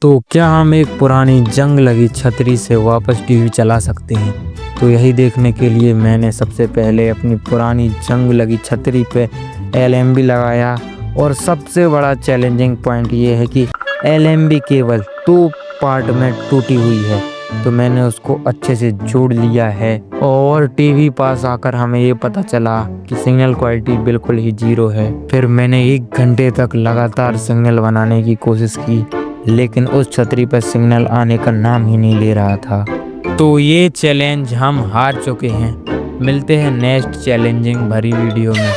तो क्या हम एक पुरानी जंग लगी छतरी से वापस टीवी चला सकते हैं? तो यही देखने के लिए मैंने सबसे पहले अपनी पुरानी जंग लगी छतरी पे LMB लगाया। और सबसे बड़ा चैलेंजिंग पॉइंट ये है कि LMB केवल 2 पार्ट में टूटी हुई है। तो मैंने उसको अच्छे से जोड़ लिया है और टीवी पास आकर हमें ये पता चला कि सिग्नल क्वालिटी बिल्कुल ही 0 है। फिर मैंने 1 घंटे तक लगातार सिग्नल बनाने की कोशिश की, लेकिन उस छतरी पर सिग्नल आने का नाम ही नहीं ले रहा था। तो ये चैलेंज हम हार चुके हैं। मिलते हैं नेक्स्ट चैलेंजिंग भरी वीडियो में।